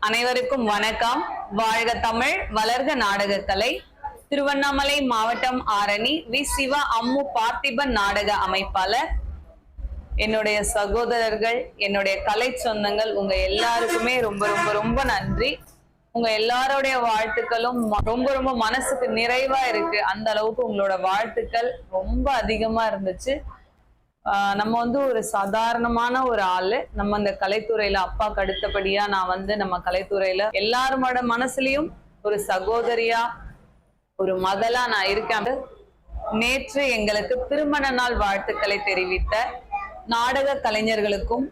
அனைவருக்கும் வணக்கம். வாழ்க தமிழ், வளர்க நாடகக்கலை. திருவண்ணாமலை மாவட்டம் ஆரணி வி சிவா அம்மு பார்த்திபன் நாடக அமைப்பாளர், என்னுடைய சகோதரர்கள், என்னுடைய கலை சொந்தங்கள், உங்க எல்லாருக்குமே ரொம்ப ரொம்ப ரொம்ப நன்றி. உங்க எல்லாருடைய வாழ்த்துக்களும் ரொம்ப ரொம்ப மனசுக்கு நிறைவா இருக்கு. அந்த அளவுக்கு உங்களோட வாழ்த்துக்கள் ரொம்ப அதிகமா இருந்துச்சு. நம்ம ஒரு சாதாரணமான ஒரு ஆளு. நம்ம இந்த கலைத்துறையில அப்பாக்கு அடுத்தபடியா நான் நம்ம கலைத்துறையில எல்லாரோட மனசுலயும் ஒரு சகோதரியா, ஒரு மகளா நான் இருக்கேன். நேற்று எங்களுக்கு திருமண நாள் வாழ்த்துக்களை தெரிவித்த நாடக கலைஞர்களுக்கும்,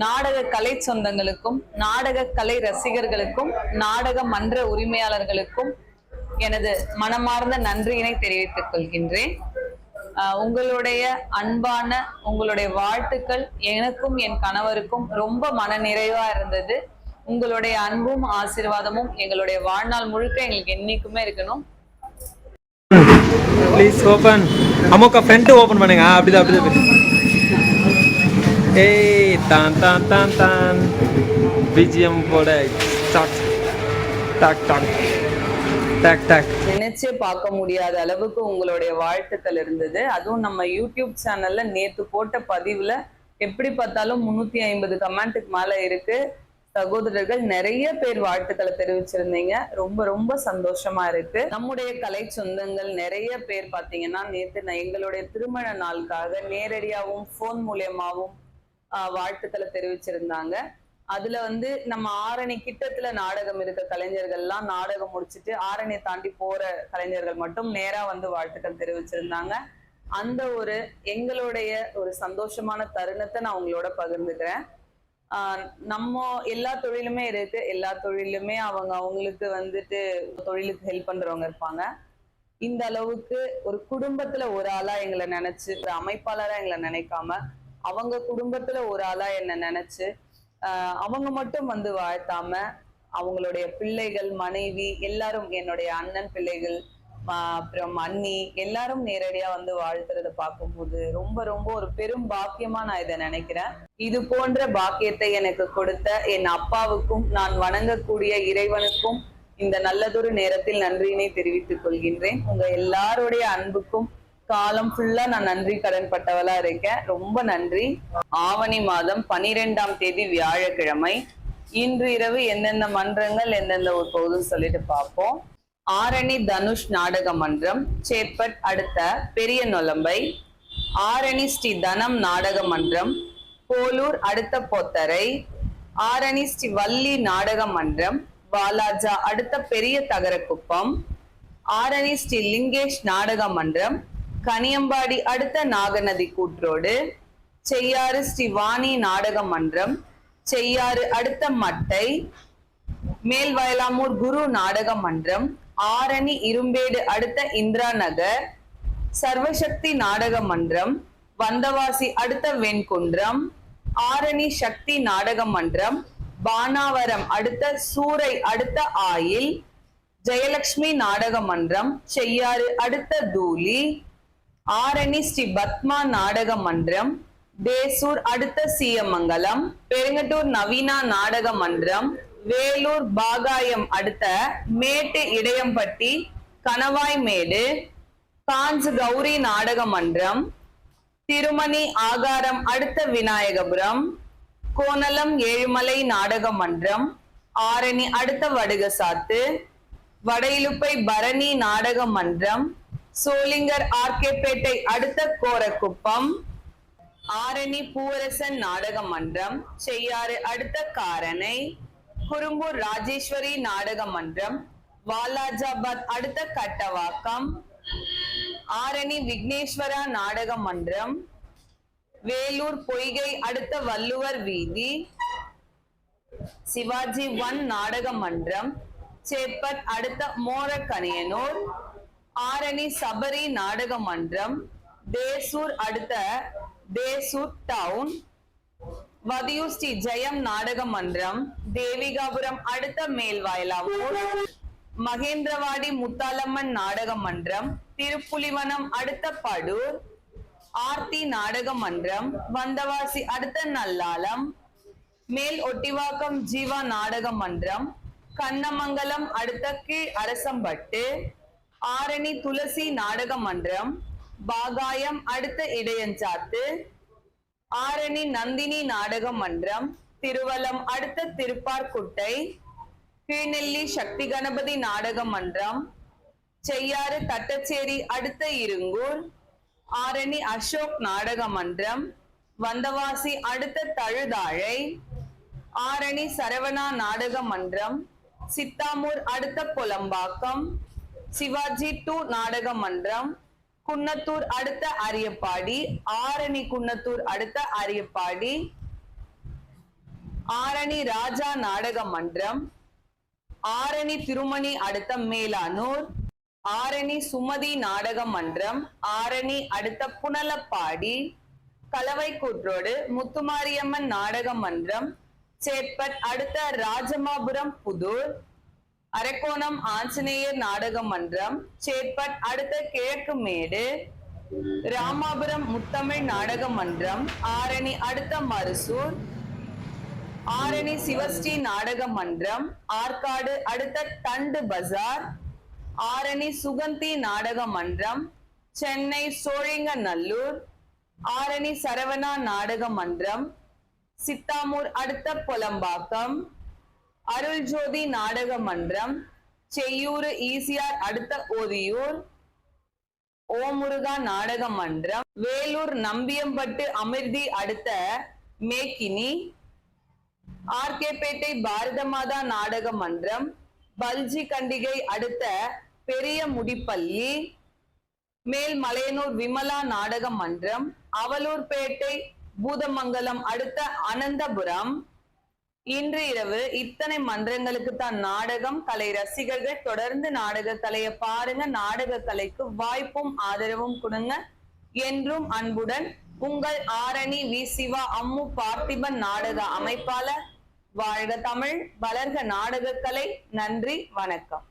நாடக கலை சொந்தங்களுக்கும், நாடக கலை ரசிகர்களுக்கும், நாடக மன்ற உரிமையாளர்களுக்கும் எனது மனமார்ந்த நன்றியினை தெரிவித்துக் கொள்கின்றேன். உங்களுடைய அன்பான உங்களுடைய வாழ்த்துக்கள் எனக்கும் என் கணவருக்கும் ரொம்ப மன நிறைவா இருந்தது. உங்களுடைய அன்பும் ஆசீர்வாதமும் எங்களுடைய வாழ்நாள் முழுக்க எங்களுக்கு என்னைக்குமே இருக்கணும். Please open. அம்மாக்கா ஃப்ரண்ட் ஓபன் பண்ணுங்க. அப்படிதான் ஏய் தான் தான் தான் தான் பிஜிஎம் போட ஸ்டார்ட். டாக் டாக் டாக் டாக். நினைச்சே பார்க்க முடியாத அளவுக்கு உங்களுடைய வாழ்த்துக்கள் இருந்தது. அதுவும் நம்ம யூடியூப் சேனல்ல நேத்து போட்ட பதிவுல எப்படி பார்த்தாலும் 350 கமெண்ட்டுக்கு மேல இருக்கு. சகோதரர்கள் நிறைய பேர் வாழ்த்துக்களை தெரிவிச்சிருந்தீங்க. ரொம்ப ரொம்ப சந்தோஷமா இருக்கு. நம்முடைய கலை சொந்தங்கள் நிறைய பேர் பாத்தீங்கன்னா நேத்து எங்களுடைய திருமண நாளுக்காக நேரடியாகவும் போன் மூலியமாவும் வாழ்த்துக்களை தெரிவிச்சிருந்தாங்க. அதுல நம்ம ஆரணி கிட்டத்துல நாடகம் இருக்க கலைஞர்கள்லாம் நாடகம் முடிச்சுட்டு ஆரணி தாண்டி போற கலைஞர்கள் மட்டும் நேரா வாழ்த்துக்கள் தெரிவிச்சிருந்தாங்க. அந்த எங்களுடைய ஒரு சந்தோஷமான தருணத்தை நான் உங்களோட பகிர்ந்துக்கிறேன். நம்ம எல்லா தொழிலுமே இருக்கு. எல்லா தொழிலுமே அவங்களுக்கு தொழிலுக்கு ஹெல்ப் பண்றவங்க இருப்பாங்க. இந்த அளவுக்கு ஒரு குடும்பத்துல ஒரு ஆளா எங்களை நினைச்சு, ஒரு அமைப்பாளரா எங்களை நினைக்காம அவங்க குடும்பத்துல ஒரு ஆளா என்ன நினைச்சு அவங்க மட்டும் வாழ்த்தாம அவங்களுடைய பிள்ளைகள், மனைவி எல்லாரும், என்னுடைய அண்ணன் பிள்ளைகள், அப்புறம் அண்ணி எல்லாரும் நேரடியா வாழ்த்துறத பார்க்கும்போது ரொம்ப ரொம்ப ஒரு பெரும் பாக்கியமா நான் இதை நினைக்கிறேன். இது போன்ற பாக்கியத்தை எனக்கு கொடுத்த என் அப்பாவுக்கும், நான் வணங்கக்கூடிய இறைவனுக்கும் இந்த நல்லதொரு நேரத்தில் நன்றியினை தெரிவித்துக் கொள்கின்றேன். உங்க எல்லாருடைய அன்புக்கும் காலம் ஃபுல்லா நான் நன்றி கடன் பட்டவளா இருக்கேன். ரொம்ப நன்றி. ஆவணி மாதம் 12ஆம் தேதி வியாழக்கிழமை. இன்று இரவு எந்தெந்த மன்றங்கள் எந்தெந்த ஒரு போதும் சொல்லிட்டு பார்ப்போம். ஆரணி தனுஷ் நாடக மன்றம், சேப்பட் அடுத்த பெரிய நொலம்பை. ஆரணி ஸ்ரீ தனம் நாடக மன்றம், போலூர் அடுத்த போத்தரை. ஆரணி ஸ்ரீ வள்ளி நாடக மன்றம், வாலாஜா அடுத்த பெரிய தகரக்குப்பம். ஆரணி ஸ்ரீ லிங்கேஷ் நாடக மன்றம், கனியம்பாடி அடுத்த நாகநதி கூற்றோடு. செய்யாறு ஸ்ரீ வாணி நாடக மன்றம், செய்யாறு அடுத்த மட்டை. மேல்வயலாமூர் குரு நாடக மன்றம், ஆரணி இரும்பேடு அடுத்த இந்திரா நகர். சர்வசக்தி நாடக மன்றம், வந்தவாசி அடுத்த வெண்குன்றம். ஆரணி சக்தி நாடக மன்றம், பானாவரம் அடுத்த சூரை அடுத்த ஆயில். ஜெயலட்சுமி நாடக மன்றம், செய்யாறு அடுத்த தூலி. ஆரணி ஸ்ரீ பத்மா நாடக மன்றம், தேசூர் அடுத்த சீயமங்கலம். பெருங்கட்டூர் நவீனா நாடக மன்றம், வேலூர் பாகாயம் அடுத்த மேட்டு இடையம்பட்டி கணவாய்மேடு. காஞ்சி கௌரி நாடக மன்றம், திருமணி ஆகாரம் அடுத்த விநாயகபுரம். கோனலம் ஏழுமலை நாடக மன்றம், ஆரணி அடுத்த வடுகசாத்து. வடையிலுப்பை பரணி நாடக மன்றம், சோளிங்கர் ஆர்கேப்பேட்டை அடுத்த கோரக்குப்பம். ஆரணி பூவரசன் நாடக மன்றம், செய்யாறு அடுத்த காரணை. குறும்பூர் ராஜேஸ்வரி நாடக மன்றம், வாலாஜாபாத் அடுத்த கட்டவாக்கம். ஆரணி விக்னேஸ்வரா நாடக மன்றம், வேலூர் பொய்கை அடுத்த வள்ளுவர் வீதி. சிவாஜி 1 நாடக மன்றம், சேப்பட் அடுத்த மோரக்கணியனூர். ஆரணி சபரி நாடக மன்றம், தேசூர் அடுத்த தேசூர் டவுன். வதியூர் ஸ்ரீ ஜெயம் நாடக மன்றம், தேவிகாபுரம் அடுத்த மேல்வயலாமூர். மகேந்திரவாடி முத்தாலம்மன் நாடக மன்றம், திருப்புலிவனம் அடுத்த படூர். ஆர்த்தி நாடக மன்றம், வந்தவாசி அடுத்த நல்லாலம். மேல் ஒட்டிவாக்கம் ஜீவா நாடக மன்றம், கண்ணமங்கலம் அடுத்த கீழ் அரசம்பட்டு, ஆரணி துளசி நாடக மன்றம், பாகாயம் அடுத்த இடையஞ்சாத்து, ஆரணி நந்தினி நாடக மன்றம், திருவலம் அடுத்த திருப்பார்குட்டை, கீழ்நெல்லி சக்தி கணபதி நாடக மன்றம், செய்யாறு தட்டச்சேரி அடுத்த இருங்கூர், ஆரணி அசோக் நாடக மன்றம், வந்தவாசி அடுத்த தழுதாழை, ஆரணி சரவணா நாடக மன்றம், சித்தாமூர் அடுத்த பொலம்பாக்கம், சிவாஜி 2 நாடக மன்றம், குன்னத்தூர் அடுத்த அரியப்பாடி, ஆரணி குன்னத்தூர் அடுத்த அரியப்பாடி, ஆரணி ராஜா நாடக மன்றம், ஆரணி திருமணி அடுத்த மேலானூர், ஆரணி சுமதி நாடக மன்றம், ஆரணி அடுத்த புனலப்பாடி, கலவைக்கூற்றோடு முத்துமாரியம்மன் நாடக மன்றம், சேட்பட் அடுத்த ராஜமாபுரம் புதூர், அரக்கோணம் ஆஞ்சநேயர் நாடக மன்றம், சேட்பட் அடுத்த கிழக்கு மேடு, ராமாபுரம் முத்தமிழ் நாடக மன்றம், ஆரணி அடுத்த மருசூர், ஆரணி சிவஸ்ரீ நாடக மன்றம், ஆற்காடு அடுத்த தண்டு பஜார், ஆரணி சுகந்தி நாடக மன்றம், சென்னை சோழிங்கநல்லூர், ஆரணி சரவணா நாடக மன்றம், சித்தாமூர் அடுத்த பொலம்பாக்கம், அருள் ஜோதி நாடக மன்றம், செய்யூர் ஈசிஆர் அடுத்த ஓதியூர், ஓமுருகா நாடக மன்றம், வேலூர் நம்பியம்பட்டு அமிர்தி அடுத்த மேக்கினி, ஆர்கேபேட்டை பாரத மாதா நாடக மன்றம், பல்ஜி கண்டிகை அடுத்த பெரிய முடிப்பள்ளி, மேல்மலையனூர் விமலா நாடக மன்றம், அவலூர்பேட்டை பூதமங்கலம் அடுத்த அனந்தபுரம். இன்று இரவு இத்தனை மன்றங்களுக்கு தான் நாடகம். கலை ரசிகர்கள் தொடர்ந்து நாடக கலையை பாருங்க. நாடக கலைக்கு வாய்ப்பும் ஆதரவும் கொடுங்க. என்றும் அன்புடன் உங்கள் ஆரணி வி சிவா அம்மு பார்த்திபன் நாடக அமைப்பாளர். வாழ்க தமிழ், வளர்க நாடக கலை. நன்றி, வணக்கம்.